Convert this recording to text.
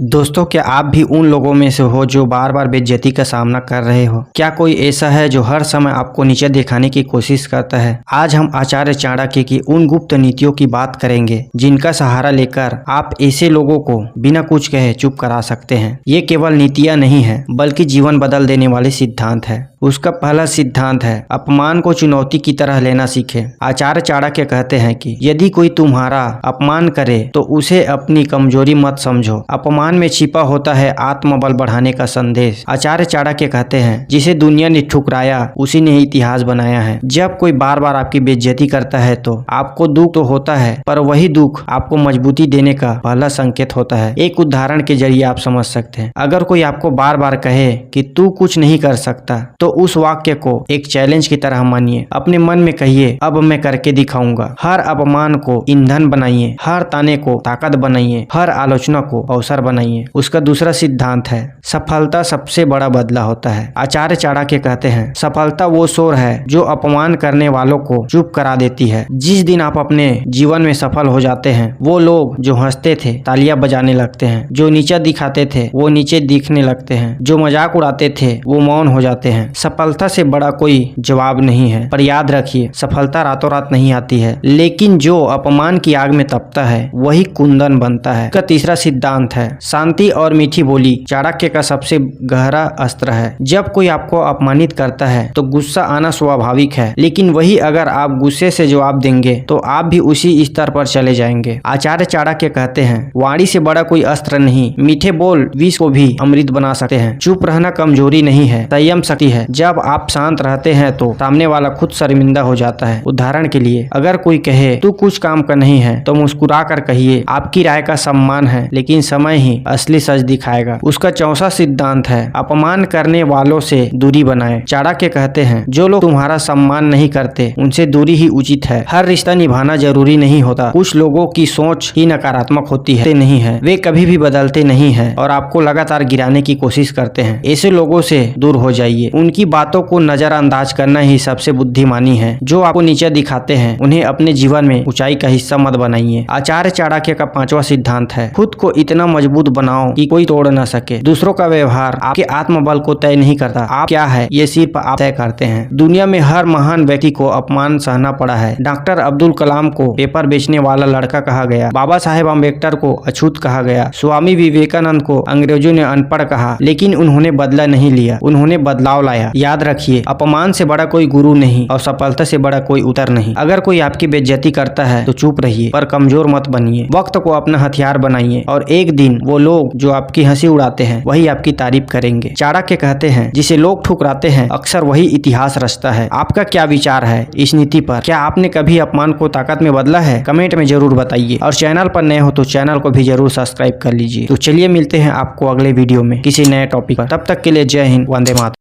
दोस्तों, क्या आप भी उन लोगों में से हो जो बार बार बेइज्जती का सामना कर रहे हो? क्या कोई ऐसा है जो हर समय आपको नीचे दिखाने की कोशिश करता है? आज हम आचार्य चाणक्य की उन गुप्त नीतियों की बात करेंगे जिनका सहारा लेकर आप ऐसे लोगों को बिना कुछ कहे चुप करा सकते हैं। ये केवल नीतियां नहीं है बल्कि जीवन बदल देने वाले सिद्धांत है। उसका पहला सिद्धांत है अपमान को चुनौती की तरह लेना सीखे। आचार्य चाणक्य कहते हैं कि यदि कोई तुम्हारा अपमान करे तो उसे अपनी कमजोरी मत समझो। अपमान में छिपा होता है आत्मबल बढ़ाने का संदेश। आचार्य चाणक्य कहते हैं जिसे दुनिया ने ठुकराया उसी ने इतिहास बनाया है। जब कोई बार बार आपकी बेइज्जती करता है तो आपको दुख तो होता है, पर वही दुख आपको मजबूती देने का पहला संकेत होता है। एक उदाहरण के जरिए आप समझ सकते हैं। अगर कोई आपको बार बार कहे कि तू कुछ नहीं कर सकता तो उस वाक्य को एक चैलेंज की तरह मानिए। अपने मन में कहिए अब मैं करके दिखाऊंगा। हर अपमान को ईंधन बनाइए, हर ताने को ताकत बनाइए, हर आलोचना को अवसर बनाइए। उसका दूसरा सिद्धांत है सफलता सबसे बड़ा बदला होता है। आचार्य चाणक्य कहते हैं सफलता वो शोर है जो अपमान करने वालों को चुप करा देती है। जिस दिन आप अपने जीवन में सफल हो जाते हैं वो लोग जो हंसते थे तालियां बजाने लगते हैं, जो नीचा दिखाते थे वो नीचे दिखने लगते हैं, जो मजाक उड़ाते थे वो मौन हो जाते हैं। सफलता से बड़ा कोई जवाब नहीं है, पर याद रखिए सफलता रातों रात नहीं आती है, लेकिन जो अपमान की आग में तपता है वही कुंदन बनता है। का तीसरा सिद्धांत है शांति और मीठी बोली चाणक्य का सबसे गहरा अस्त्र है। जब कोई आपको अपमानित करता है तो गुस्सा आना स्वाभाविक है, लेकिन वही अगर आप गुस्से से जवाब देंगे तो आप भी उसी स्तर पर चले जाएंगे। आचार्य चाणक्य कहते हैं वाणी से बड़ा कोई अस्त्र नहीं, मीठे बोल विष को भी अमृत बना सकते हैं। चुप रहना कमजोरी नहीं है, संयम शक्ति है। जब आप शांत रहते हैं तो सामने वाला खुद शर्मिंदा हो जाता है। उदाहरण के लिए अगर कोई कहे तू कुछ काम का नहीं है तो मुस्कुरा कर कहिए आपकी राय का सम्मान है, लेकिन समय ही असली सच दिखाएगा। उसका चौथा सिद्धांत है अपमान करने वालों से दूरी बनाए। चाणक्य कहते हैं जो लोग तुम्हारा सम्मान नहीं करते उनसे दूरी ही उचित है। हर रिश्ता निभाना जरूरी नहीं होता। कुछ लोगों की सोच ही नकारात्मक होती है नहीं है, वे कभी भी बदलते नहीं है और आपको लगातार गिराने की कोशिश करते हैं। ऐसे लोगों से दूर हो जाइए। उनकी बातों को नजरअंदाज करना ही सबसे बुद्धिमानी है। जो आपको नीचे दिखाते हैं उन्हें अपने जीवन में ऊंचाई का हिस्सा मत बनाइए। आचार्य चाणक्य का पांचवा सिद्धांत है खुद को इतना मजबूत बनाओ कि कोई तोड़ न सके। दूसरों का व्यवहार आपके आत्मबल को तय नहीं करता, आप क्या है ये सिर्फ आप तय करते हैं। दुनिया में हर महान व्यक्ति को अपमान सहना पड़ा है। डॉक्टर अब्दुल कलाम को पेपर बेचने वाला लड़का कहा गया, बाबा साहेब अम्बेडकर को अछूत कहा गया, स्वामी विवेकानंद को अंग्रेजों ने अनपढ़ कहा, लेकिन उन्होंने बदला नहीं लिया, उन्होंने बदलाव लाया। याद रखिए अपमान से बड़ा कोई गुरु नहीं और सफलता से बड़ा कोई उतर नहीं। अगर कोई आपकी बेइज्जती करता है तो चुप रहिए, पर कमजोर मत बनिए। वक्त को अपना हथियार बनाइए और एक दिन वो लोग जो आपकी हंसी उड़ाते हैं वही आपकी तारीफ करेंगे। चाणक्य कहते हैं जिसे लोग ठुकराते हैं अक्सर वही इतिहास रचता है। आपका क्या विचार है इस नीति पर? क्या आपने कभी अपमान को ताकत में बदला है? कमेंट में जरूर बताइए और चैनल पर नए हो तो चैनल को भी जरूर सब्सक्राइब कर लीजिए। तो चलिए मिलते हैं आपको अगले वीडियो में किसी नए टॉपिक पर। तब तक के लिए जय हिंद, वंदे मातरम।